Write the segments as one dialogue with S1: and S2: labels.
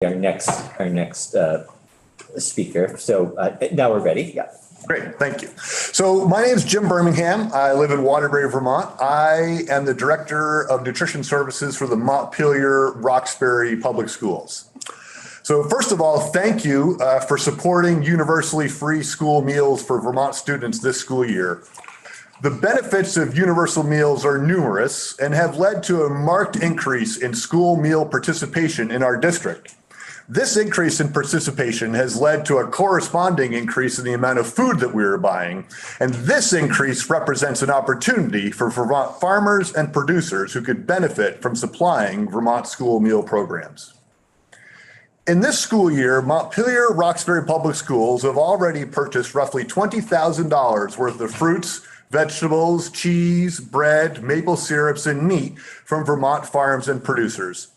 S1: our next speaker. So now we're ready. Yeah.
S2: Great, thank you. So my name is Jim Birmingham. I live in Waterbury, Vermont. I am the Director of Nutrition Services for the Montpelier Roxbury Public Schools. So first of all, thank you for supporting universally free school meals for Vermont students this school year. The benefits of universal meals are numerous and have led to a marked increase in school meal participation in our district. This increase in participation has led to a corresponding increase in the amount of food that we are buying, and this increase represents an opportunity for Vermont farmers and producers who could benefit from supplying Vermont school meal programs. In this school year, Montpelier Roxbury Public Schools have already purchased roughly $20,000 worth of fruits, vegetables, cheese, bread, maple syrups, and meat from Vermont farms and producers.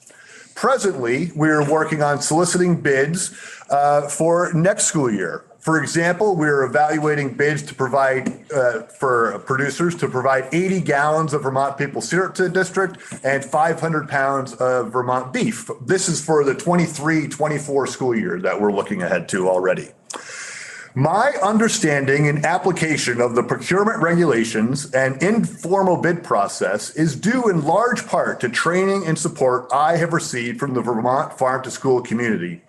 S2: Presently, we are working on soliciting bids for next school year. For example, we are evaluating bids to provide for producers to provide 80 gallons of Vermont maple syrup to the district and 500 pounds of Vermont beef. This is for the 23-24 school year that we're looking ahead to already. My understanding and application of the procurement regulations and informal bid process is due in large part to training and support I have received from the Vermont Farm to School community.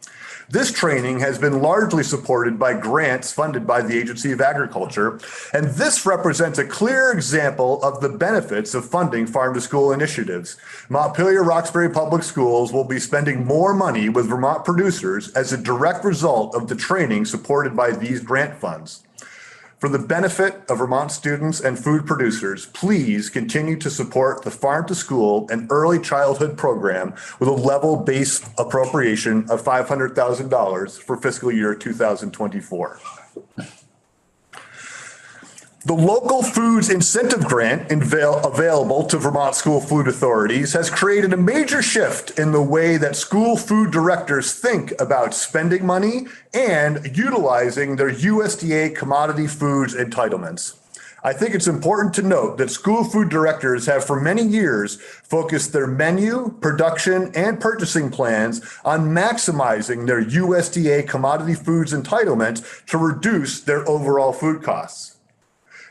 S2: This training has been largely supported by grants funded by the Agency of Agriculture, and this represents a clear example of the benefits of funding farm to school initiatives. Montpelier Roxbury Public Schools will be spending more money with Vermont producers as a direct result of the training supported by these grant funds. For the benefit of Vermont students and food producers, please continue to support the Farm to School and Early Childhood Program with a level base appropriation of $500,000 for fiscal year 2024. The Local Foods Incentive Grant available to Vermont school food authorities has created a major shift in the way that school food directors think about spending money and utilizing their USDA commodity foods entitlements. I think it's important to note that school food directors have for many years focused their menu, production, and purchasing plans on maximizing their USDA commodity foods entitlement to reduce their overall food costs.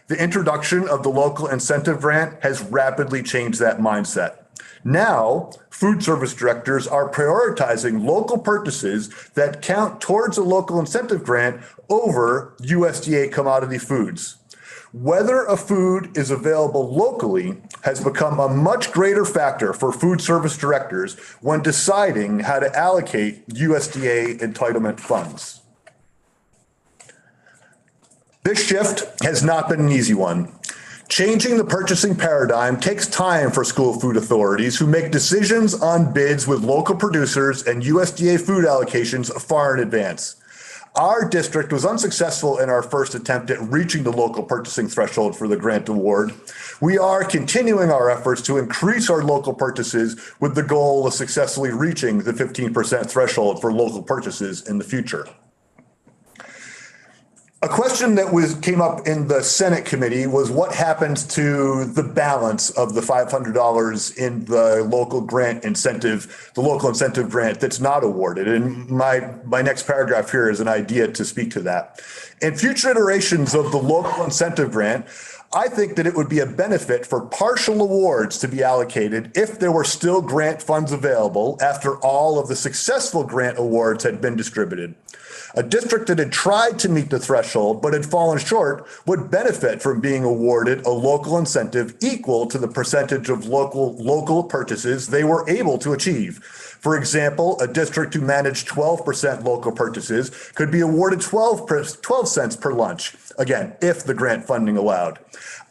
S2: The introduction of the local incentive grant has rapidly changed that mindset. Now, food service directors are prioritizing local purchases that count towards a local incentive grant over USDA commodity foods. Whether a food is available locally has become a much greater factor for food service directors when deciding how to allocate USDA entitlement funds. This shift has not been an easy one. Changing the purchasing paradigm takes time for school food authorities who make decisions on bids with local producers and USDA food allocations far in advance. Our district was unsuccessful in our first attempt at reaching the local purchasing threshold for the grant award. We are continuing our efforts to increase our local purchases with the goal of successfully reaching the 15% threshold for local purchases in the future. A question that came up in the Senate committee was what happens to the balance of the $500 in the local incentive grant that's not awarded. And my next paragraph here is an idea to speak to that. In future iterations of the local incentive grant, I think that it would be a benefit for partial awards to be allocated if there were still grant funds available after all of the successful grant awards had been distributed. A district that had tried to meet the threshold but had fallen short would benefit from being awarded a local incentive equal to the percentage of local purchases they were able to achieve. For example, a district who managed 12% local purchases could be awarded 12 cents per lunch, again, if the grant funding allowed.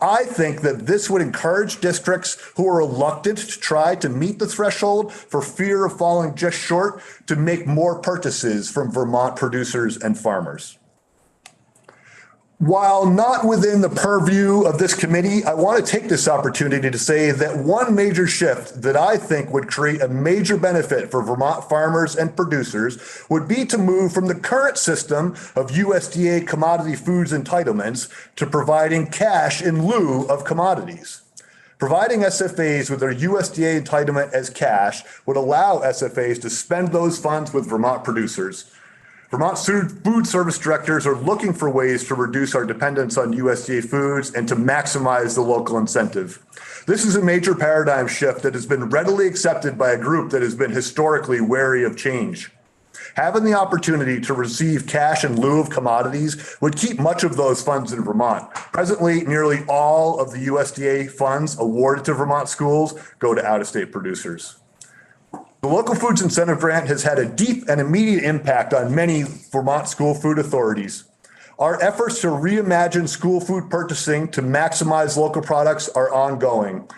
S2: I think that this would encourage districts who are reluctant to try to meet the threshold for fear of falling just short to make more purchases from Vermont producers and farmers. While not within the purview of this committee, I want to take this opportunity to say that one major shift that I think would create a major benefit for Vermont farmers and producers would be to move from the current system of USDA commodity foods entitlements to providing cash in lieu of commodities. Providing SFAs with their USDA entitlement as cash would allow SFAs to spend those funds with Vermont producers. Vermont's food service directors are looking for ways to reduce our dependence on USDA foods and to maximize the local incentive. This is a major paradigm shift that has been readily accepted by a group that has been historically wary of change. Having the opportunity to receive cash in lieu of commodities would keep much of those funds in Vermont. Presently, nearly all of the USDA funds awarded to Vermont schools go to out-of-state producers. The Local Foods Incentive Grant has had a deep and immediate impact on many Vermont school food authorities. Our efforts to reimagine school food purchasing to maximize local products are ongoing.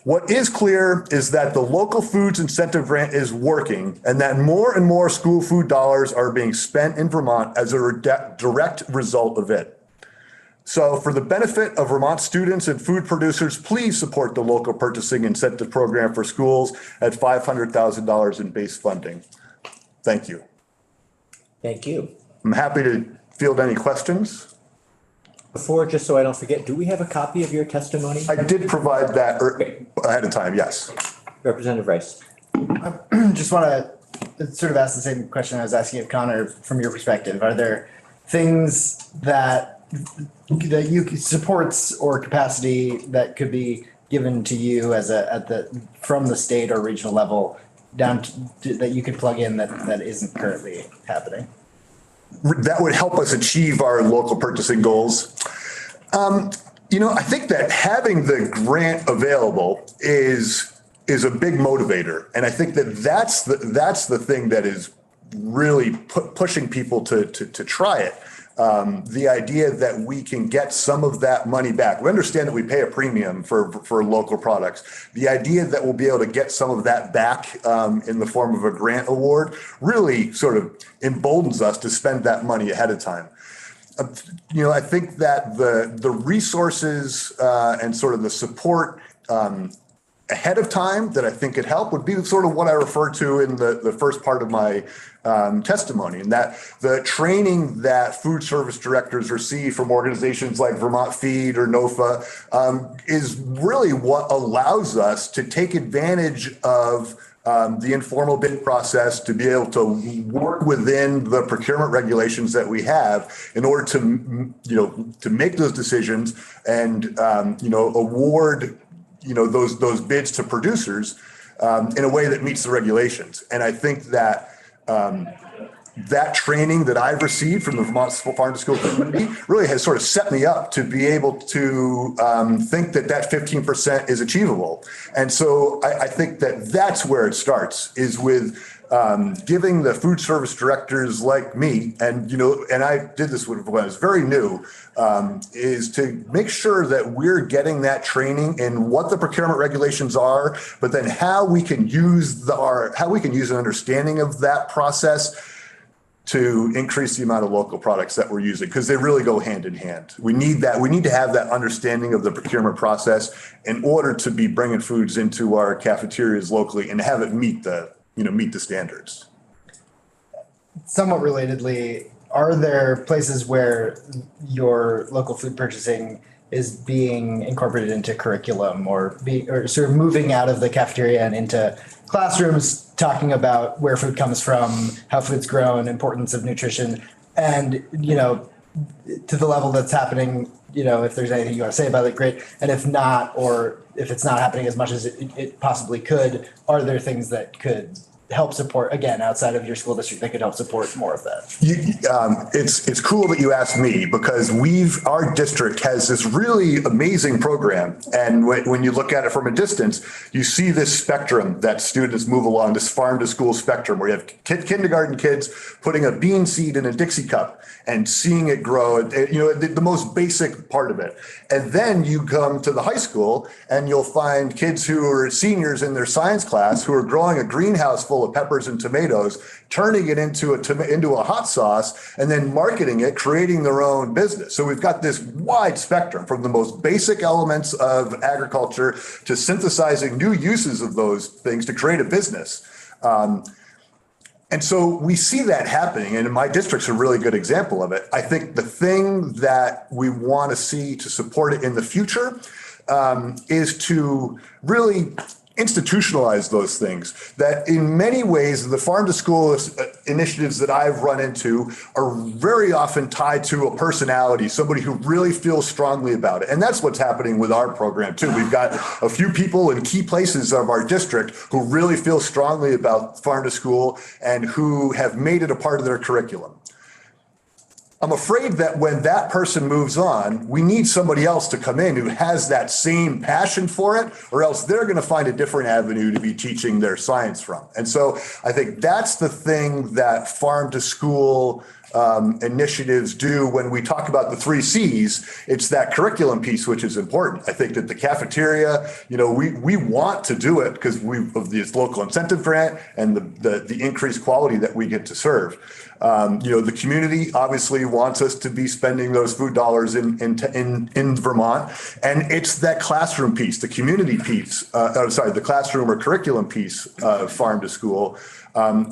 S2: What is clear is that the Local Foods Incentive Grant is working and that more and more school food dollars are being spent in Vermont as a direct result of it. So for the benefit of Vermont students and food producers, please support the Local Purchasing Incentive Program for schools at $500,000 in base funding. Thank you.
S1: Thank you.
S2: I'm happy to field any questions.
S1: Before, just so I don't forget, do we have a copy of your testimony?
S2: I did provide that ahead of time, yes.
S1: Representative Rice.
S3: Just want to sort of ask the same question I was asking of Connor from your perspective. Are there things that you supports or capacity that could be given to you as from the state or regional level down that you could plug in that isn't currently happening?
S2: That would help us achieve our local purchasing goals. I think that having the grant available is a big motivator. And I think that's the thing that is really pushing people to try it. The idea that we can get some of that money back. We understand that we pay a premium for local products. The idea that we'll be able to get some of that back in the form of a grant award really sort of emboldens us to spend that money ahead of time. I think that the resources and sort of the support ahead of time that I think could help would be sort of what I referred to in the first part of my testimony, and that the training that food service directors receive from organizations like Vermont Feed or NOFA is really what allows us to take advantage of the informal bid process to be able to work within the procurement regulations that we have in order to make those decisions and award those bids to producers in a way that meets the regulations. And I think that that training that I've received from the Vermont Farm to School community really has sort of set me up to be able to think that 15% is achievable. And so I think that that's where it starts, is with giving the food service directors like me, and I did this when I was very new, is to make sure that we're getting that training in what the procurement regulations are, but then how we can use an understanding of that process to increase the amount of local products that we're using, because they really go hand in hand. We need that. We need to have that understanding of the procurement process in order to be bringing foods into our cafeterias locally and have it meet the standards.
S3: Somewhat relatedly, are there places where your local food purchasing is being incorporated into curriculum or sort of moving out of the cafeteria and into classrooms, talking about where food comes from, how food's grown, importance of nutrition, and to the level that's happening, if there's anything you want to say about it, great. And if not, or if it's not happening as much as it possibly could, are there things that could help support, again, outside of your school district, that could help support more of that?
S2: It's cool that you asked me, because our district has this really amazing program. And when you look at it from a distance, you see this spectrum that students move along, this farm to school spectrum, where you have kindergarten kids putting a bean seed in a Dixie cup and seeing it grow, the most basic part of it. And then you come to the high school and you'll find kids who are seniors in their science class who are growing a greenhouse full of peppers and tomatoes, turning it into a hot sauce, and then marketing it, creating their own business. So we've got this wide spectrum from the most basic elements of agriculture to synthesizing new uses of those things to create a business. And so we see that happening, and my district's a really good example of it. I think the thing that we want to see to support it in the future is to really institutionalize those things. That in many ways, the farm to school initiatives that I've run into are very often tied to a personality, somebody who really feels strongly about it. And that's what's happening with our program too. We've got a few people in key places of our district who really feel strongly about farm to school and who have made it a part of their curriculum. I'm afraid that when that person moves on, we need somebody else to come in who has that same passion for it, or else they're going to find a different avenue to be teaching their science from. And so I think that's the thing that farm to school initiatives do when we talk about the 3 C's. It's that curriculum piece, which is important. I think that the cafeteria, we want to do it because of this local incentive grant and the increased quality that we get to serve. The community obviously wants us to be spending those food dollars in Vermont, and it's that classroom piece, the community piece, the classroom or curriculum piece of farm to school,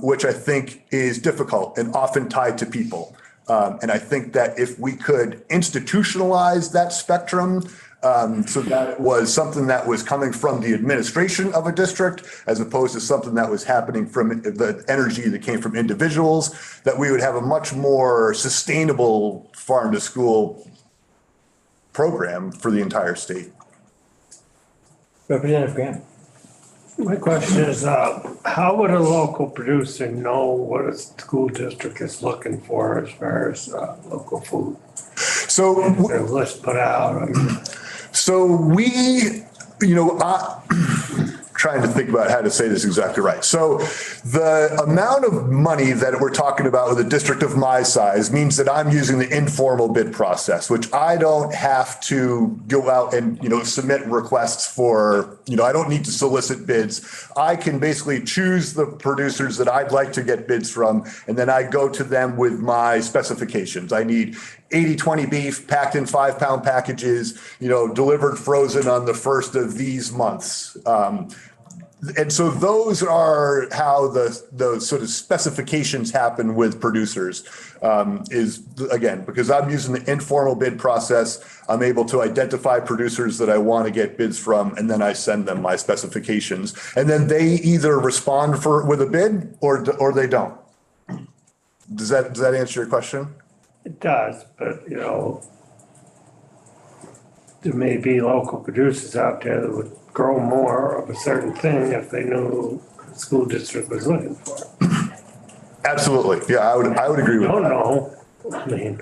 S2: which I think is difficult and often tied to people. And I think that if we could institutionalize that spectrum, so that it was something that was coming from the administration of a district, as opposed to something that was happening from the energy that came from individuals, that we would have a much more sustainable farm to school program for the entire state.
S1: Representative Graham.
S4: My question is, how would a local producer know what a school district is looking for as far as local food?
S2: So
S4: Their list put out.
S2: So trying to think about how to say this exactly right. So the amount of money that we're talking about with a district of my size means that I'm using the informal bid process, which I don't have to go out and, submit requests for, I don't need to solicit bids. I can basically choose the producers that I'd like to get bids from, and then I go to them with my specifications. I need 80/20 beef packed in 5-pound packages, delivered frozen on the first of these months. And so those are how those sort of specifications happen with producers, is again, because I'm using the informal bid process, I'm able to identify producers that I want to get bids from, and then I send them my specifications. And then they either respond with a bid or they don't. Does that answer your question?
S4: It does, but there may be local producers out there that would grow more of a certain thing if they knew the school district was looking for it.
S2: Absolutely. Yeah, I would agree with that.
S4: Don't know. I mean,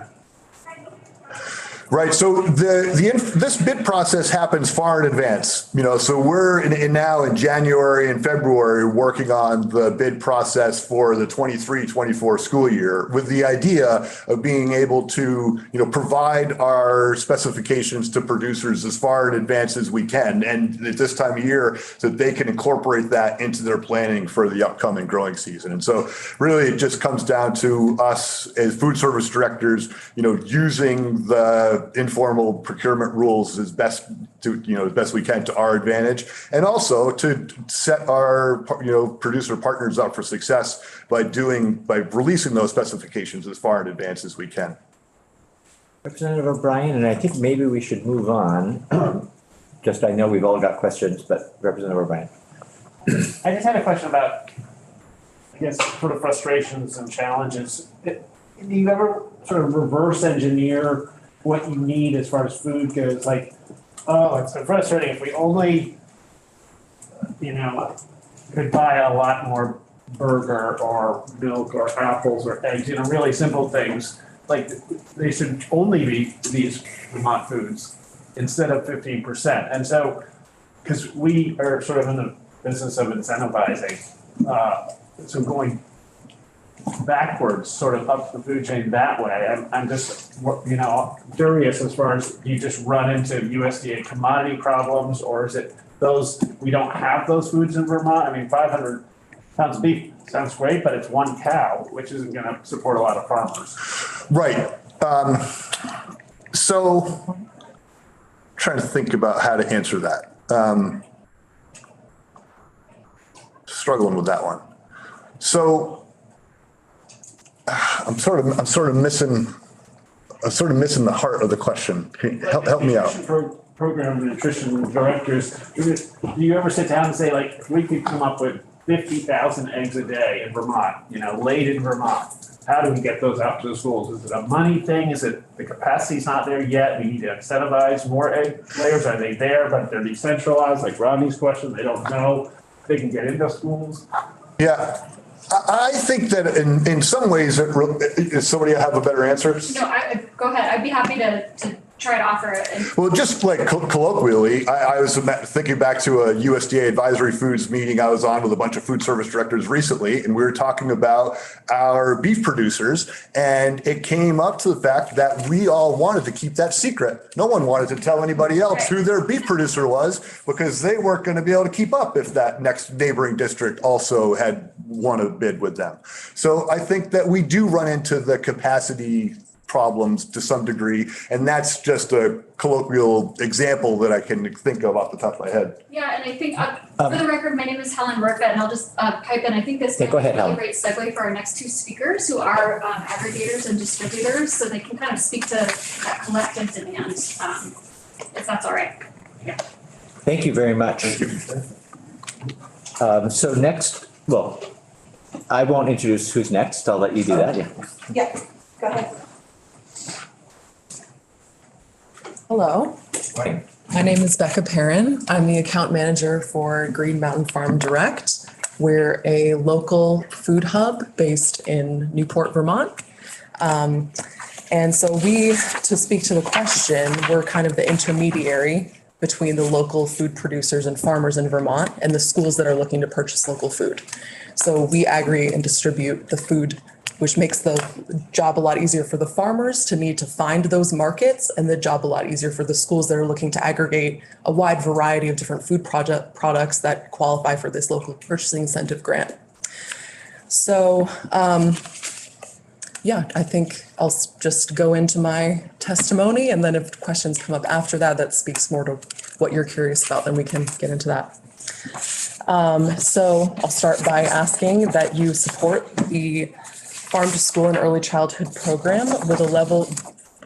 S2: Right. So this bid process happens far in advance. So we're now in January and February working on the bid process for the 23-24 school year, with the idea of being able to, provide our specifications to producers as far in advance as we can, and at this time of year, so that they can incorporate that into their planning for the upcoming growing season. And so really it just comes down to us as food service directors, using the informal procurement rules as best we can to our advantage, and also to set our producer partners up for success by releasing those specifications as far in advance as we can.
S1: Representative O'Brien, and I think maybe we should move on. I know we've all got questions, but Representative O'Brien.
S5: I just had a question about, sort of frustrations and challenges. Do you ever sort of reverse engineer what you need as far as food goes? Like, it's been frustrating if we only, could buy a lot more burger or milk or apples or eggs, really simple things. Like, they should only be these Vermont foods instead of 15%. And so, because we are sort of in the business of incentivizing, so going backwards, sort of up the food chain that way. I'm just, curious as far as, do you just run into USDA commodity problems, or is it we don't have those foods in Vermont? I mean, 500 pounds of beef sounds great, but it's one cow, which isn't going to support a lot of farmers.
S2: Right. So trying to think about how to answer that. Struggling with that one. So I'm sort of missing the heart of the question. Can you help me out?
S5: program nutrition directors, do you ever sit down and say, like, if we could come up with 50,000 eggs a day in Vermont, laid in Vermont, how do we get those out to the schools? Is it a money thing? Is it the capacity's not there yet? We need to incentivize more egg layers. Are they there, but they're decentralized? Like Rodney's question, they don't know if they can get into schools.
S2: Yeah, I think that in some ways, does somebody have a better answer?
S6: No, go ahead. I'd be happy to try to offer it.
S2: Well, just like colloquially, I was thinking back to a USDA advisory foods meeting I was on with a bunch of food service directors recently, and we were talking about our beef producers, and it came up to the fact that we all wanted to keep that secret. No one wanted to tell anybody else who their beef producer was because they weren't going to be able to keep up if that next neighboring district also had won a bid with them. So I think that we do run into the capacity problems to some degree, and that's just a colloquial example that I can think of off the top of my head.
S6: Yeah, and I think for the record, my name is Helen Burka, and I'll just pipe in. I think this
S1: Yeah, go ahead,
S6: might be a
S1: Helen.
S6: great segue for our next two speakers, who are aggregators and distributors, so they can kind of speak to that collective demand, if that's all right. Yeah.
S1: Thank you very much. So next, well, I won't introduce who's next. I'll let you do that. Yeah.
S7: Yeah, go ahead.
S8: Hello,
S1: Morning.
S8: my name is Becca Perrin. I'm the account manager for Green Mountain Farm Direct. We're a local food hub based in Newport, Vermont. And so to speak to the question, we're kind of the intermediary between the local food producers and farmers in Vermont and the schools that are looking to purchase local food. So we aggregate and distribute the food, which makes the job a lot easier for the farmers to need to find those markets, and the job a lot easier for the schools that are looking to aggregate a wide variety of different food products that qualify for this local purchasing incentive grant. So, yeah, I think I'll just go into my testimony, and then if questions come up after that, that speaks more to what you're curious about, then we can get into that. So I'll start by asking that you support the Farm to School and Early Childhood Program with a level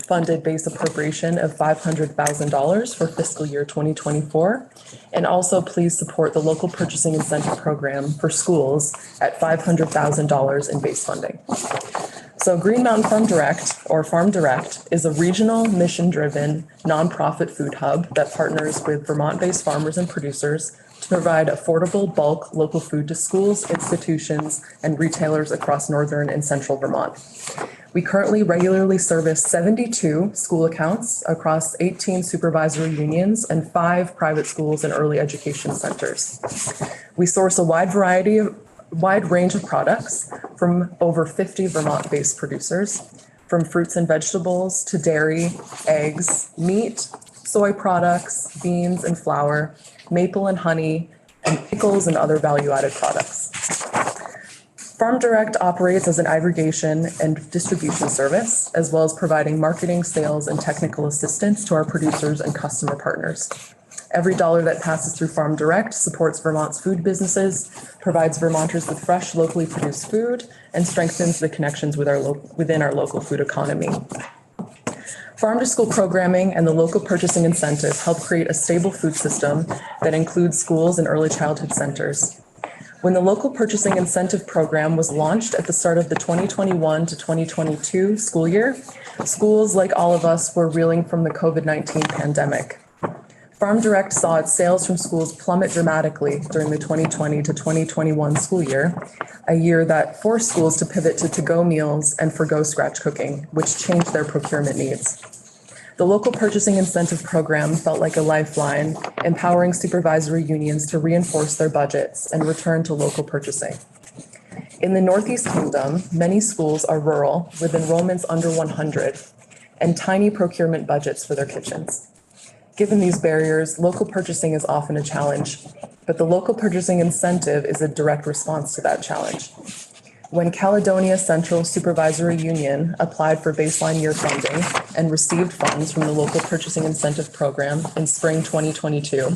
S8: funded base appropriation of $500,000 for fiscal year 2024. And also please support the local purchasing incentive program for schools at $500,000 in base funding. So Green Mountain Farm Direct, or Farm Direct, is a regional mission-driven nonprofit food hub that partners with Vermont-based farmers and producers to provide affordable bulk local food to schools, institutions, and retailers across northern and central Vermont. We currently regularly service 72 school accounts across 18 supervisory unions and 5 private schools and early education centers. We source a wide range of products from over 50 Vermont-based producers, from fruits and vegetables to dairy, eggs, meat, soy products, beans and flour, maple and honey, and pickles and other value-added products. Farm Direct operates as an aggregation and distribution service, as well as providing marketing, sales, and technical assistance to our producers and customer partners. Every dollar that passes through Farm Direct supports Vermont's food businesses, provides Vermonters with fresh, locally produced food, and strengthens the connections within our local food economy. Farm to School programming and the local purchasing incentive help create a stable food system that includes schools and early childhood centers. When the local purchasing incentive program was launched at the start of the 2021 to 2022 school year, schools, like all of us, were reeling from the COVID-19 pandemic. Farm Direct saw its sales from schools plummet dramatically during the 2020 to 2021 school year, a year that forced schools to pivot to to-go meals and forgo scratch cooking, which changed their procurement needs. The local purchasing incentive program felt like a lifeline, empowering supervisory unions to reinforce their budgets and return to local purchasing. In the Northeast Kingdom, many schools are rural with enrollments under 100 and tiny procurement budgets for their kitchens. Given these barriers, local purchasing is often a challenge, but the local purchasing incentive is a direct response to that challenge. When Caledonia Central Supervisory Union applied for baseline year funding and received funds from the local purchasing incentive program in spring 2022,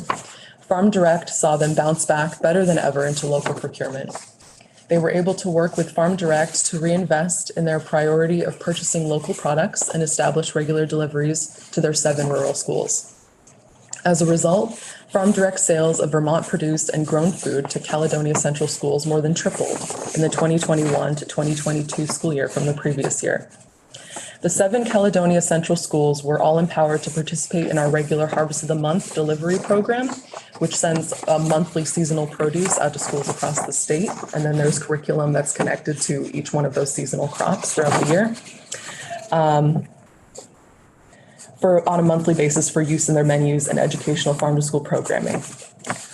S8: Farm Direct saw them bounce back better than ever into local procurement. They were able to work with Farm Direct to reinvest in their priority of purchasing local products and establish regular deliveries to their 7 rural schools. As a result, Farm Direct sales of Vermont produced and grown food to Caledonia Central schools more than tripled in the 2021 to 2022 school year from the previous year. The 7 Caledonia Central schools were all empowered to participate in our regular Harvest of the Month delivery program, which sends a monthly seasonal produce out to schools across the state. And then there's curriculum that's connected to each one of those seasonal crops throughout the year. On a monthly basis for use in their menus and educational farm to school programming.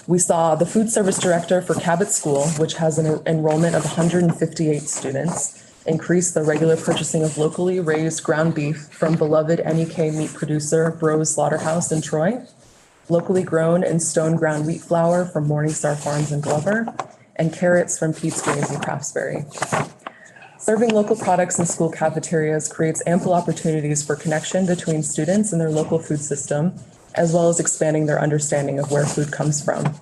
S8: We saw the food service director for Cabot School, which has an enrollment of 158 students, increase the regular purchasing of locally raised ground beef from beloved NEK meat producer Bros Slaughterhouse in Troy, locally grown and stone ground wheat flour from Morningstar Farms in Glover, and carrots from Pete's Greens in Craftsbury. Serving local products in school cafeterias creates ample opportunities for connection between students and their local food system, as well as expanding their understanding of where food comes from.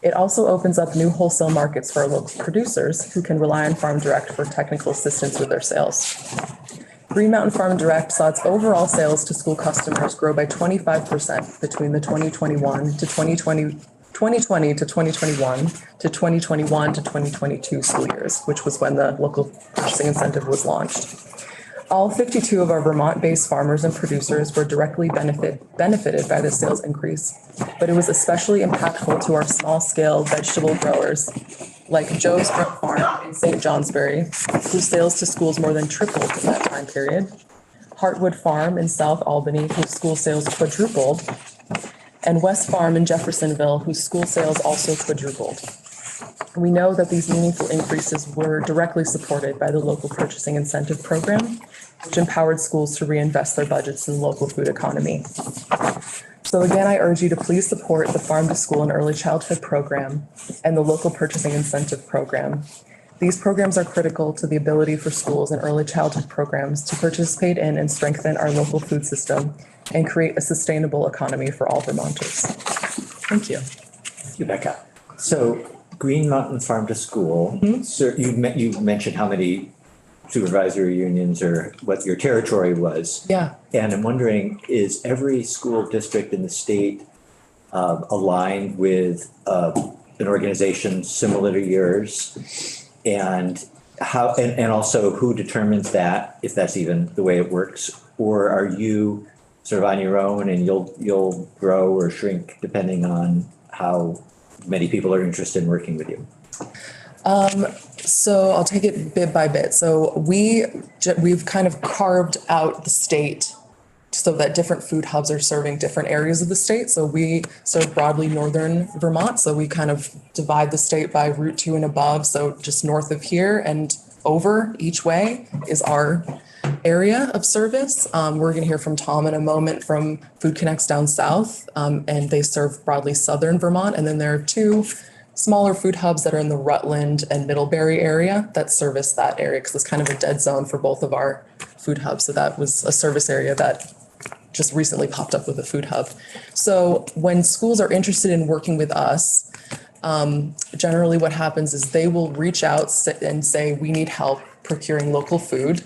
S8: It also opens up new wholesale markets for our local producers who can rely on Farm Direct for technical assistance with their sales. Green Mountain Farm Direct saw its overall sales to school customers grow by 25% between the 2020 to 2021 to 2022 school years, which was when the local purchasing incentive was launched. All 52 of our Vermont-based farmers and producers were directly benefited by this sales increase, but it was especially impactful to our small-scale vegetable growers like Joe's Brook Farm in St. Johnsbury, whose sales to schools more than tripled in that time period, Heartwood Farm in South Albany, whose school sales quadrupled, and West Farm in Jeffersonville, whose school sales also quadrupled. We know that these meaningful increases were directly supported by the local purchasing incentive program, which empowered schools to reinvest their budgets in the local food economy. So again, I urge you to please support the Farm to School and Early Childhood program and the local purchasing incentive program. These programs are critical to the ability for schools and early childhood programs to participate in and strengthen our local food system and create a sustainable economy for all Vermonters. Thank you.
S1: Thank you, Becca. So Green Mountain Farm to School, so you mentioned how many supervisory unions or what your territory was.
S8: Yeah.
S1: And I'm wondering, is every school district in the state aligned with an organization similar to yours? And how, and also who determines that, if that's even the way it works? Or are you sort of on your own and you'll grow or shrink depending on how many people are interested in working with you?
S8: So I'll take it bit by bit. So we've kind of carved out the state so that different food hubs are serving different areas of the state. So we serve broadly northern Vermont. So we kind of divide the state by Route 2 and above. So just north of here and over each way is our area of service. We're going to hear from Tom in a moment from Food Connects down south, and they serve broadly southern Vermont. And then there are 2 smaller food hubs that are in the Rutland and Middlebury area that service that area because it's kind of a dead zone for both of our food hubs. So that was a service area that just recently popped up with a food hub. So when schools are interested in working with us, generally what happens is they will reach out and say, we need help procuring local food.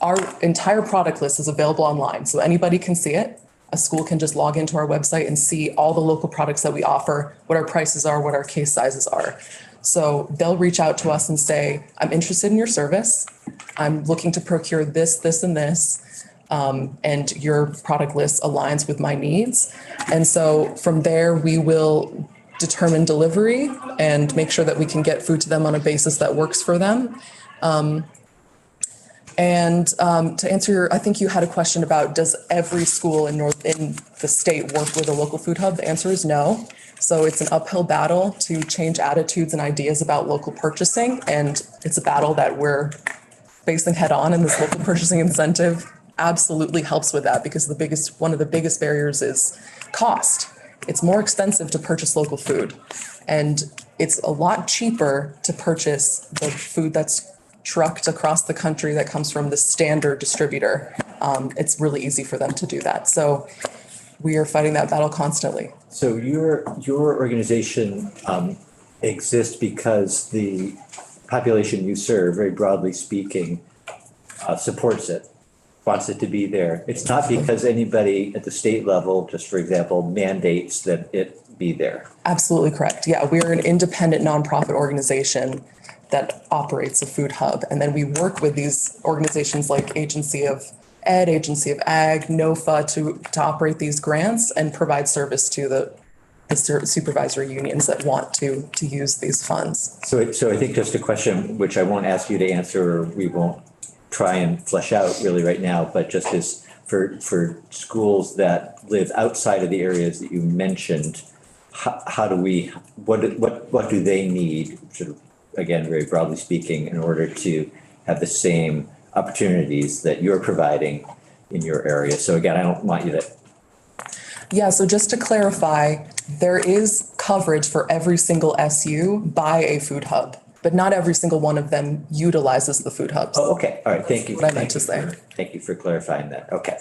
S8: Our entire product list is available online, so anybody can see it. A school can just log into our website and see all the local products that we offer, what our prices are, what our case sizes are. So they'll reach out to us and say, I'm interested in your service. I'm looking to procure this, this, and this. And your product list aligns with my needs. And so from there, we will determine delivery and make sure that we can get food to them on a basis that works for them. To answer I think you had a question about, does every school in the state work with a local food hub? The answer is no. So it's an uphill battle to change attitudes and ideas about local purchasing. And it's a battle that we're facing head on, and this local purchasing incentive absolutely helps with that because one of the biggest barriers is cost. It's more expensive to purchase local food, and it's a lot cheaper to purchase the food that's trucked across the country that comes from the standard distributor. It's really easy for them to do that. So we are fighting that battle constantly.
S1: So your organization exists because the population you serve, very broadly speaking, supports it. wants it to be there. It's not because anybody at the state level, just for example, mandates that it be there.
S8: Absolutely correct. Yeah, we're an independent nonprofit organization that operates a food hub. And then we work with these organizations like Agency of Ed, Agency of Ag, NOFA to operate these grants and provide service to the supervisory unions that want to use these funds.
S1: So I think just a question, which I won't ask you to answer, or we won't try and flesh out really right now, but just as for schools that live outside of the areas that you mentioned, how do we, what do they need, sort of, again, very broadly speaking, in order to have the same opportunities that you're providing in your area? So again, I don't want you to.
S8: Yeah, so just to clarify, there is coverage for every single SU by a food hub, but not every single one of them utilizes the food hubs.
S1: Oh, okay, all right, thank you.
S8: What I meant to say.
S1: Thank you for clarifying that, okay.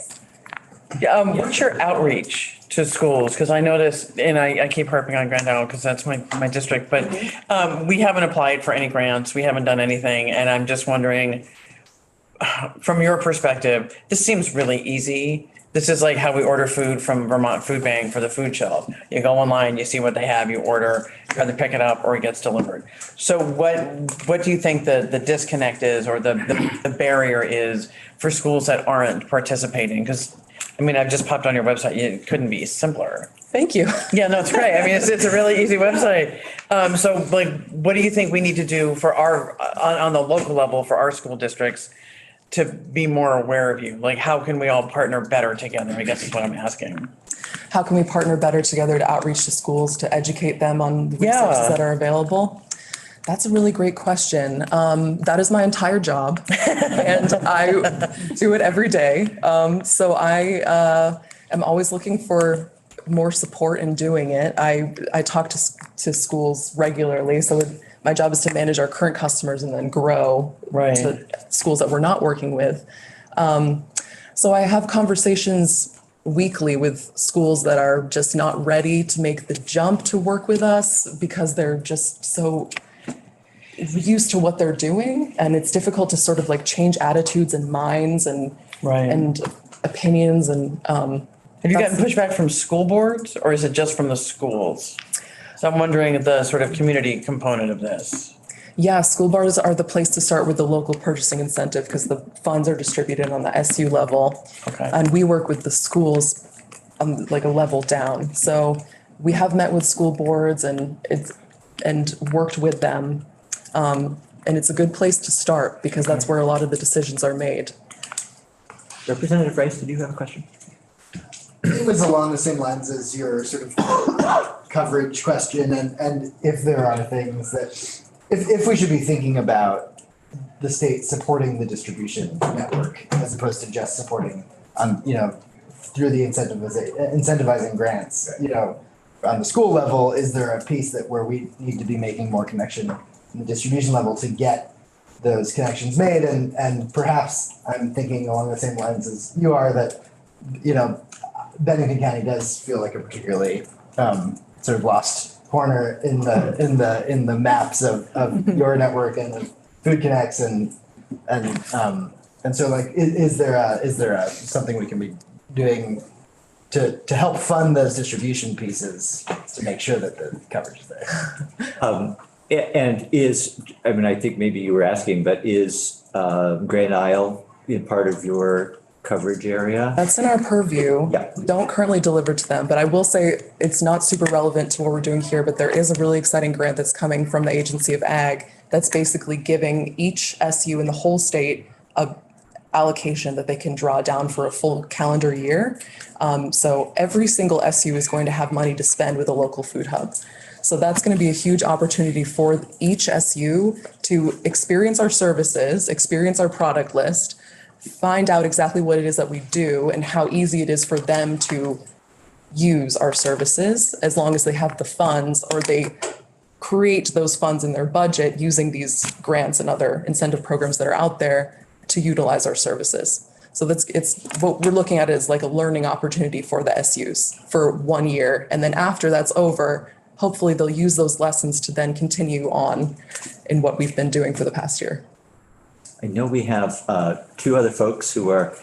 S9: What's your outreach to schools? Because I noticed, and I keep harping on Grand Isle because that's my district, but we haven't applied for any grants. We haven't done anything. And I'm just wondering, from your perspective, this seems really easy. This is like how we order food from Vermont Food Bank for the food shelf. You go online, you see what they have, you order, you either pick it up or it gets delivered. So what do you think the disconnect is, or the barrier is for schools that aren't participating? Because I mean, I've just popped on your website. It couldn't be simpler.
S8: Thank you.
S9: Yeah, no, it's great. I mean, it's a really easy website. So like, what do you think we need to do for on the local level for our school districts to be more aware of you? Like, how can we all partner better together, I guess is what I'm asking.
S8: How can we partner better together to outreach to schools, to educate them on the resources that are available? That's a really great question. That is my entire job and I do it every day. So I am always looking for more support in doing it. I talk to schools regularly. So my job is to manage our current customers and then grow to schools that we're not working with. So I have conversations weekly with schools that are just not ready to make the jump to work with us because they're just so used to what they're doing. And it's difficult to sort of like change attitudes and minds and opinions. And
S9: have you gotten pushback from school boards, or is it just from the schools? So I'm wondering the sort of community component of this.
S8: Yeah, school boards are the place to start with the local purchasing incentive because the funds are distributed on the SU level.
S9: Okay.
S8: And we work with the schools on like a level down. So we have met with school boards and worked with them. And it's a good place to start because that's where a lot of the decisions are made.
S1: Representative Rice, did you have a question?
S3: It was along the same lines as your sort of coverage question and if there are things that, if we should be thinking about the state supporting the distribution network as opposed to just supporting through the incentivizing grants, on the school level, is there a piece where we need to be making more connection in the distribution level to get those connections made? And perhaps I'm thinking along the same lines as you are that, Bennington County does feel like a particularly sort of lost corner in the maps of your network and of Food Connects and so like is there something we can be doing to help fund those distribution pieces to make sure that the coverage is there?
S1: And I think maybe you were asking, but is Grand Isle in part of your coverage area?
S8: That's in our purview.
S1: Yeah.
S8: We don't currently deliver to them, but I will say it's not super relevant to what we're doing here, but there is a really exciting grant that's coming from the Agency of Ag that's basically giving each SU in the whole state a allocation that they can draw down for a full calendar year. So every single SU is going to have money to spend with a local food hub. So that's going to be a huge opportunity for each SU to experience our services, experience our product list, find out exactly what it is that we do and how easy it is for them to use our services as long as they have the funds or they create those funds in their budget using these grants and other incentive programs that are out there to utilize our services. So it's what we're looking at is like a learning opportunity for the SUs for 1 year. And then after that's over, hopefully they'll use those lessons to then continue on in what we've been doing for the past year.
S1: I know we have two other folks who are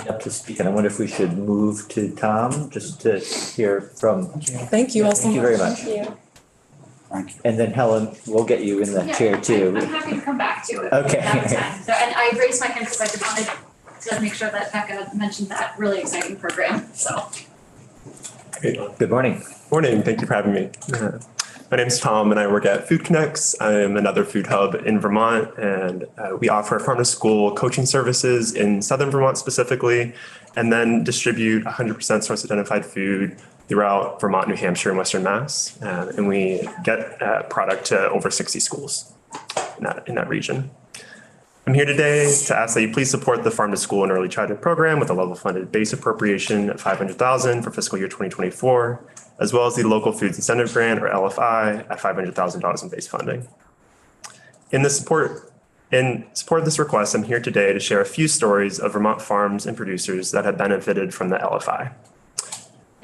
S1: up to speak, and I wonder if we should move to Tom, just to hear from.
S8: Thank you all so
S1: Thank you very
S8: much.
S1: much. And then Helen, we'll get you in the chair too.
S6: I'm happy to come back to it.
S1: Okay.
S6: Another time. So, and I raised my hand because I just wanted to make sure that Becca mentioned that really exciting program, so.
S1: Good morning.
S10: Morning, thank you for having me. My name's Tom and I work at Food Connects. I am another food hub in Vermont, and we offer farm to school coaching services in Southern Vermont specifically, and then distribute 100% source identified food throughout Vermont, New Hampshire, and Western Mass. And we get product to over 60 schools in that region. I'm here today to ask that you please support the Farm to School and Early Childhood Program with a level funded base appropriation of $500,000 for fiscal year 2024, as well as the Local Foods Incentive Grant, or LFI, at $500,000 in base funding. In support of this request, I'm here today to share a few stories of Vermont farms and producers that have benefited from the LFI.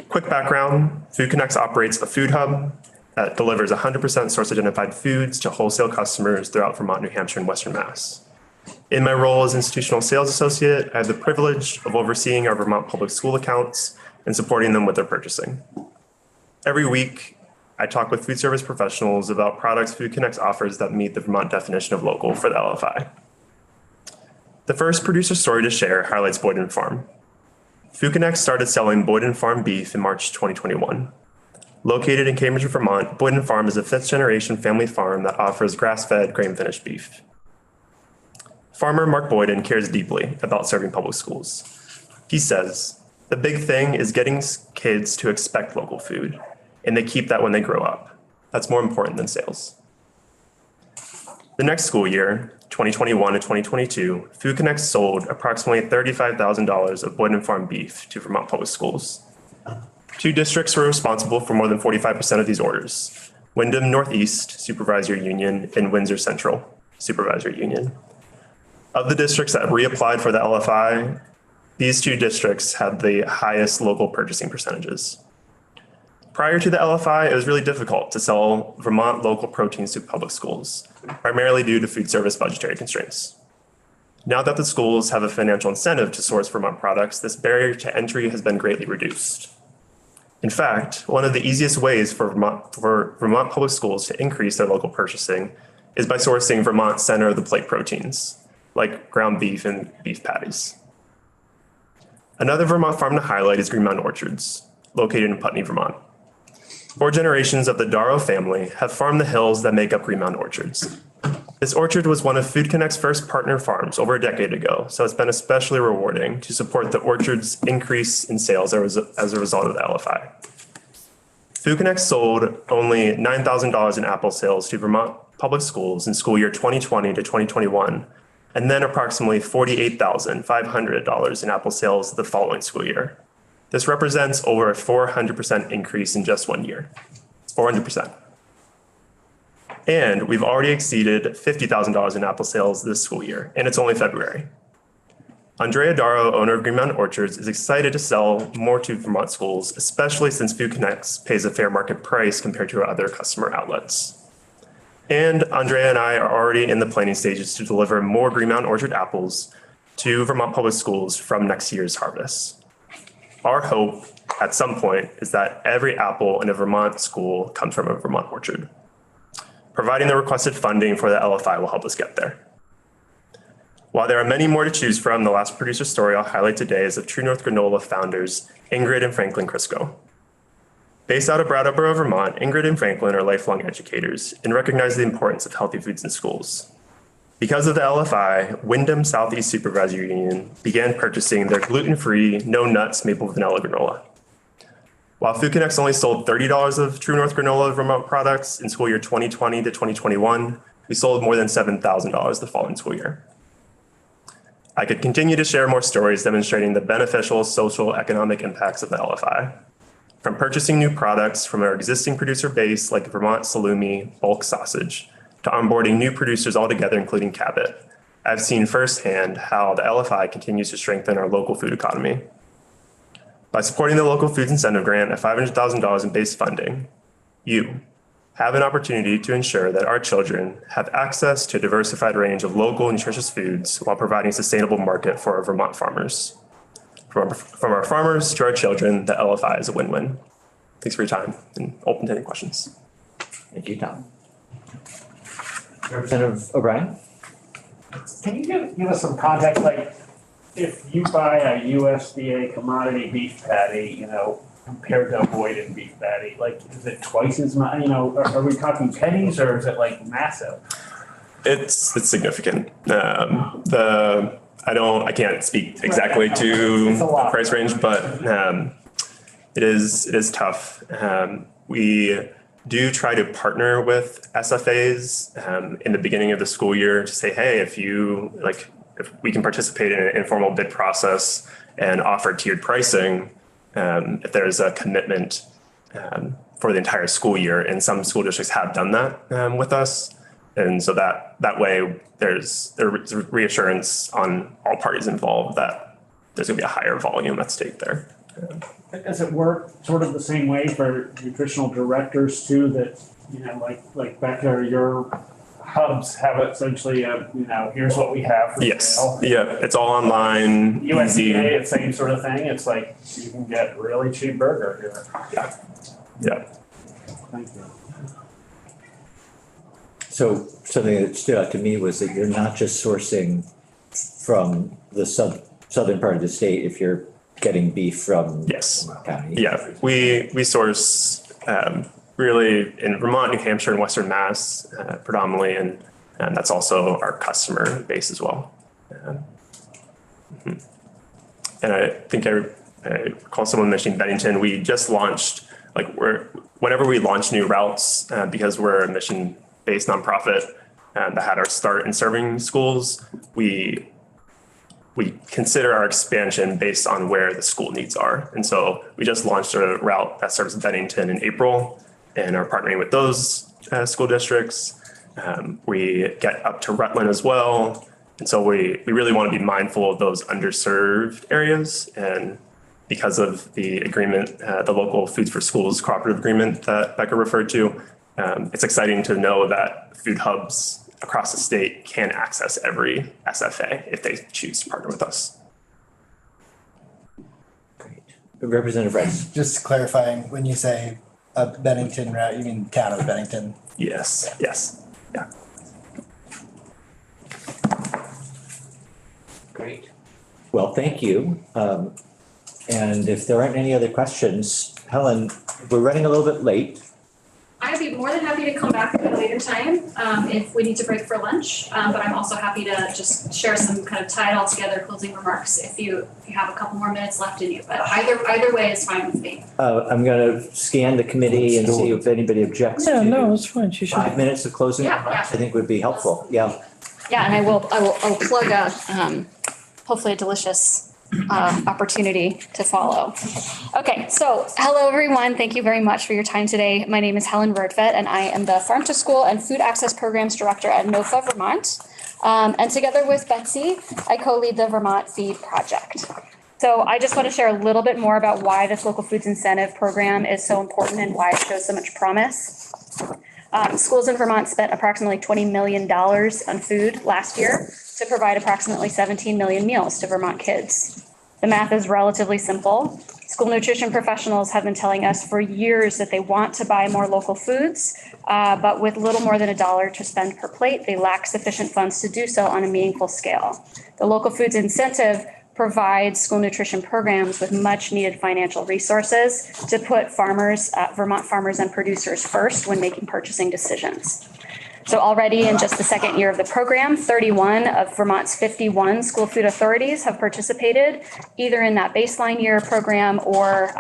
S10: Quick background, Food Connects operates a food hub that delivers 100% source identified foods to wholesale customers throughout Vermont, New Hampshire, and Western Mass. In my role as institutional sales associate, I have the privilege of overseeing our Vermont public school accounts and supporting them with their purchasing. Every week, I talk with food service professionals about products Food Connects offers that meet the Vermont definition of local for the LFI. The first producer story to share highlights Boyden Farm. Food Connects started selling Boyden Farm beef in March 2021. Located in Cambridge, Vermont, Boyden Farm is a fifth-generation family farm that offers grass-fed, grain-finished beef. Farmer Mark Boyden cares deeply about serving public schools. He says, "The big thing is getting kids to expect local food, and they keep that when they grow up. That's more important than sales." The next school year, 2021 to 2022, Food Connects sold approximately $35,000 of Boyden Farm beef to Vermont public schools. Two districts were responsible for more than 45% of these orders: Wyndham Northeast Supervisory Union and Windsor Central Supervisory Union. Of the districts that reapplied for the LFI, these two districts had the highest local purchasing percentages. Prior to the LFI, it was really difficult to sell Vermont local proteins to public schools, primarily due to food service budgetary constraints. Now that the schools have a financial incentive to source Vermont products, this barrier to entry has been greatly reduced. In fact, one of the easiest ways for Vermont public schools to increase their local purchasing is by sourcing Vermont center of the plate proteins, like ground beef and beef patties. Another Vermont farm to highlight is Green Mountain Orchards, located in Putney, Vermont. 4 generations of the Darrow family have farmed the hills that make up Green Mountain Orchards. This orchard was one of Food Connect's first partner farms over a decade ago, so it's been especially rewarding to support the orchard's increase in sales as a result of the LFI. Food Connect sold only $9,000 in apple sales to Vermont public schools in school year 2020 to 2021, and then approximately $48,500 in apple sales the following school year. This represents over a 400% increase in just 1 year. It's 400%. And we've already exceeded $50,000 in apple sales this school year, and it's only February. Andrea Darrow, owner of Green Mountain Orchards, is excited to sell more to Vermont schools, especially since Food Connects pays a fair market price compared to other customer outlets. And Andrea and I are already in the planning stages to deliver more Green Mountain Orchard apples to Vermont public schools from next year's harvest. Our hope at some point is that every apple in a Vermont school comes from a Vermont orchard. Providing the requested funding for the LFI will help us get there. While there are many more to choose from, the last producer story I'll highlight today is of True North Granola founders Ingrid and Franklin Crisco. Based out of Brattleboro, Vermont, Ingrid and Franklin are lifelong educators and recognize the importance of healthy foods in schools. Because of the LFI, Wyndham Southeast Supervisory Union began purchasing their gluten-free, no nuts maple vanilla granola. While Food Connects only sold $30 of True North Granola Vermont products in school year 2020 to 2021, we sold more than $7,000 the following school year. I could continue to share more stories demonstrating the beneficial social economic impacts of the LFI. From purchasing new products from our existing producer base like Vermont Salumi bulk sausage, to onboarding new producers altogether, including Cabot, I've seen firsthand how the LFI continues to strengthen our local food economy. By supporting the Local Foods Incentive Grant at $500,000 in base funding, you have an opportunity to ensure that our children have access to a diversified range of local nutritious foods while providing a sustainable market for our Vermont farmers. from our farmers to our children, the LFI is a win-win. Thanks for your time and open to any questions.
S1: Thank you, Tom. Representative O'Brien?
S5: Can you give us some context, like, if you buy a USDA commodity beef patty, you know, compared to a Boyden beef patty, like, is it twice as much, you know, are we talking pennies or is it like massive?
S10: It's significant. I can't speak exactly to the price range, but it is tough. We do try to partner with SFAs in the beginning of the school year to say, hey, if we can participate in an informal bid process and offer tiered pricing, if there's a commitment for the entire school year, and some school districts have done that with us. And so that way there's reassurance on all parties involved that there's gonna be a higher volume at stake there.
S5: Does it work sort of the same way for nutritional directors too, that, you know, like Becca, your hubs have essentially here's what we have for
S10: Yes,
S5: sale?
S10: yeah, it's all online, easy.
S5: USDA, it's same sort of thing. It's like you can get really cheap burger here.
S10: Yeah.
S5: Thank you.
S1: So something that stood out to me was that you're not just sourcing from the southern part of the state if you're getting beef from
S10: Yes.
S1: county.
S10: Yeah, we source really in Vermont, New Hampshire, and Western Mass predominantly, and that's also our customer base as well. And I think I recall someone mentioning Bennington. We just launched, whenever we launch new routes, because we're a mission-based nonprofit that had our start in serving schools, we consider our expansion based on where the school needs are. And so we just launched a route that serves Bennington in April and are partnering with those school districts. We get up to Rutland as well. And so we really want to be mindful of those underserved areas. And because of the agreement, the local Foods for Schools cooperative agreement that Becca referred to, it's exciting to know that food hubs across the state can access every SFA if they choose to partner with us.
S1: Great. Representative Rice?
S3: Just clarifying, when you say a Bennington route, you mean town of Bennington?
S10: Yes, yeah.
S1: Great. Well, thank you. And if there aren't any other questions, Helen, we're running a little bit late.
S6: I'd be more than happy to come back at a later time if we need to break for lunch. But I'm also happy to just share some kind of tie it all together closing remarks if you have a couple more minutes left in you. But either way is fine with me.
S1: I'm going to scan the committee and see if anybody objects
S9: Yeah,
S1: to
S9: no, it's fine. She should.
S1: 5 minutes of closing
S6: Yeah,
S1: remarks.
S6: yeah.
S1: I think would be helpful. Yeah.
S6: Yeah, and I'll plug hopefully a delicious opportunity to follow. Okay, so hello everyone. Thank you very much for your time today. My name is Helen Rerdvet and I am the Farm to School and Food Access Programs Director at NOFA Vermont. And together with Betsy, I co-lead the Vermont Feed Project. So I just want to share a little bit more about why this local foods incentive program is so important and why it shows so much promise. Schools in Vermont spent approximately $20 million on food last year to provide approximately 17 million meals to Vermont kids. The math is relatively simple. School nutrition professionals have been telling us for years that they want to buy more local foods, but with little more than $1 to spend per plate, they lack sufficient funds to do so on a meaningful scale. The local foods incentive provides school nutrition programs with much needed financial resources to put farmers, Vermont farmers and producers first when making purchasing decisions. So already in just the second year of the program, 31 of Vermont's 51 school food authorities have participated either in that baseline year program or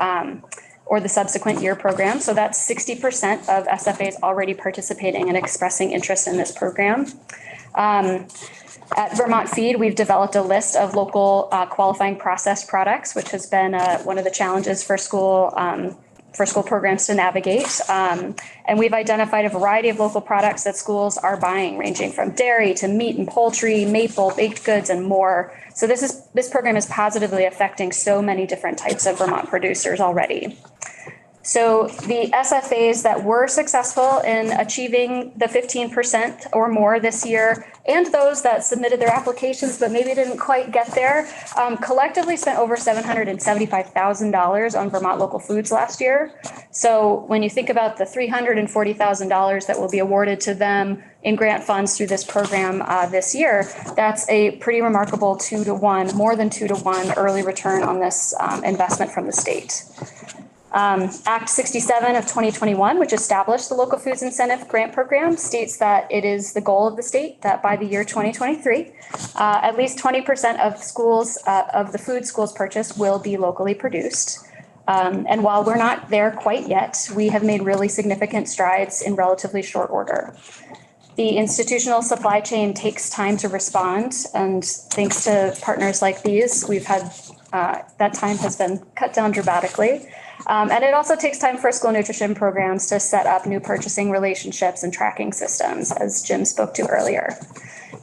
S6: the subsequent year program. So that's 60% of SFAs already participating and expressing interest in this program. At Vermont Feed, we've developed a list of local qualifying processed products, which has been one of the challenges for school programs to navigate. And we've identified a variety of local products that schools are buying, ranging from dairy to meat and poultry, maple, baked goods, and more. So this program is positively affecting so many different types of Vermont producers already. So the SFAs that were successful in achieving the 15% or more this year, and those that submitted their applications but maybe didn't quite get there, collectively spent over $775,000 on Vermont local foods last year. So when you think about the $340,000 that will be awarded to them in grant funds through this program this year, that's a pretty remarkable 2-to-1, more than 2-to-1 early return on this investment from the state. Act 67 of 2021, which established the local foods incentive grant program, states that it is the goal of the state that by the year 2023, at least 20% of schools, of the food schools purchased will be locally produced. And while we're not there quite yet, we have made really significant strides in relatively short order. The institutional supply chain takes time to respond, and thanks to partners like these, we've had, that time has been cut down dramatically. And it also takes time for school nutrition programs to set up new purchasing relationships and tracking systems, as Jim spoke to earlier.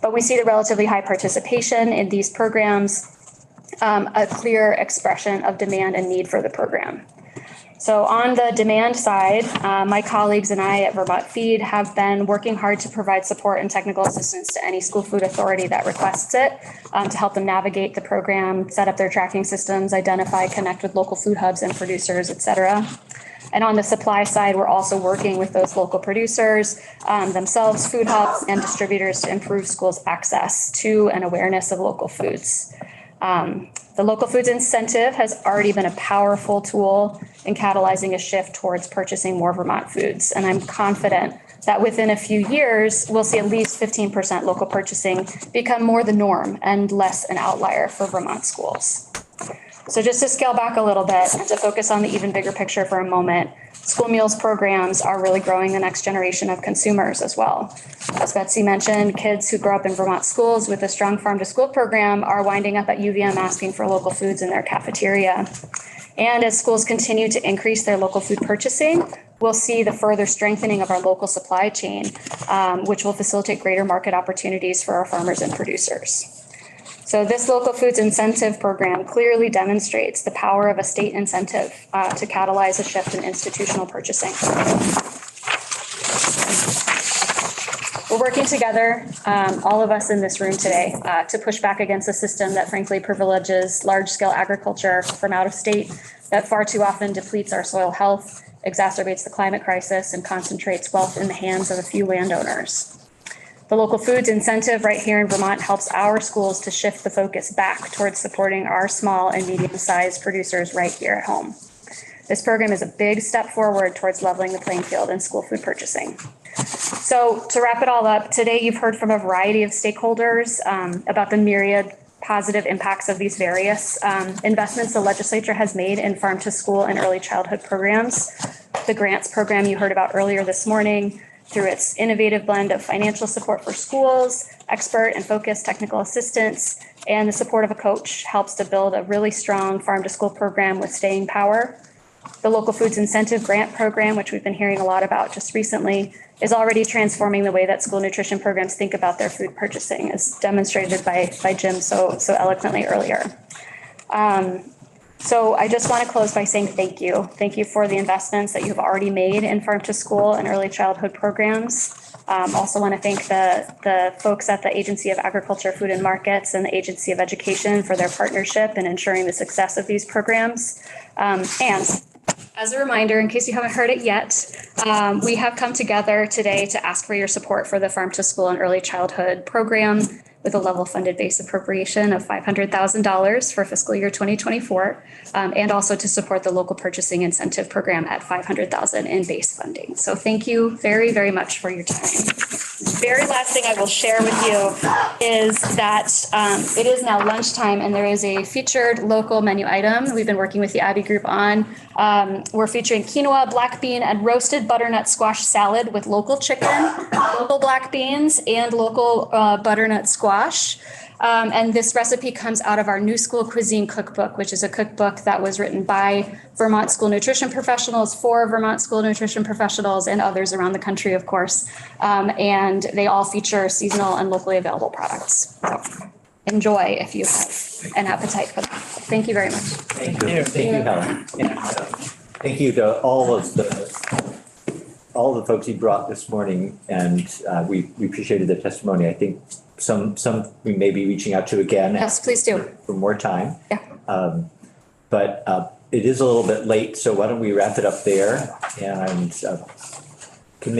S6: But we see the relatively high participation in these programs, a clear expression of demand and need for the program. So on the demand side, my colleagues and I at Vermont Feed have been working hard to provide support and technical assistance to any school food authority that requests it, to help them navigate the program, set up their tracking systems, identify, connect with local food hubs and producers, et cetera. And on the supply side, we're also working with those local producers, themselves, food hubs and distributors to improve schools' access to and awareness of local foods. The local foods incentive has already been a powerful tool in catalyzing a shift towards purchasing more Vermont foods. And I'm confident that within a few years, we'll see at least 15% local purchasing become more the norm and less an outlier for Vermont schools. So just to scale back a little bit and to focus on the even bigger picture for a moment, school meals programs are really growing the next generation of consumers as well. As Betsy mentioned, kids who grow up in Vermont schools with a strong farm to school program are winding up at UVM asking for local foods in their cafeteria. And as schools continue to increase their local food purchasing, we'll see the further strengthening of our local supply chain, which will facilitate greater market opportunities for our farmers and producers. So this local foods incentive program clearly demonstrates the power of a state incentive to catalyze a shift in institutional purchasing. We're working together, all of us in this room today, to push back against a system that frankly privileges large-scale agriculture from out of state, that far too often depletes our soil health, exacerbates the climate crisis, and concentrates wealth in the hands of a few landowners. The local foods incentive right here in Vermont helps our schools to shift the focus back towards supporting our small and medium-sized producers right here at home. This program is a big step forward towards leveling the playing field in school food purchasing. So to wrap it all up, today you've heard from a variety of stakeholders about the myriad positive impacts of these various investments the legislature has made in farm to school and early childhood programs. The grants program you heard about earlier this morning, through its innovative blend of financial support for schools, expert and focused technical assistance, and the support of a coach, helps to build a really strong farm to school program with staying power. The local foods incentive grant program, which we've been hearing a lot about just recently, is already transforming the way that school nutrition programs think about their food purchasing, as demonstrated by Jim so eloquently earlier. So I just want to close by saying thank you. Thank you for the investments that you've already made in farm to school and early childhood programs. Also want to thank the folks at the Agency of Agriculture, Food and Markets and the Agency of Education for their partnership in ensuring the success of these programs. And as a reminder, in case you haven't heard it yet, we have come together today to ask for your support for the Farm to School and Early Childhood program with a level funded base appropriation of $500,000 for fiscal year 2024, and also to support the local purchasing incentive program at $500,000 in base funding. So thank you very, very much for your time. Very last thing I will share with you is that it is now lunchtime and there is a featured local menu item we've been working with the Abbey Group on. We're featuring quinoa, black bean, and roasted butternut squash salad with local chicken, local black beans, and local butternut squash. And this recipe comes out of our New School Cuisine Cookbook, which is a cookbook that was written by Vermont school nutrition professionals for Vermont school nutrition professionals and others around the country, of course. And they all feature seasonal and locally available products. So enjoy if you have an appetite for that. Thank you very much.
S1: Thank you. Thank you, Helen. Yeah. thank you to all the folks you brought this morning, and we appreciated the testimony. I think some we may be reaching out to again.
S6: Yes, please do.
S1: For more time.
S6: Yeah.
S1: But it is a little bit late, so why don't we wrap it up there? And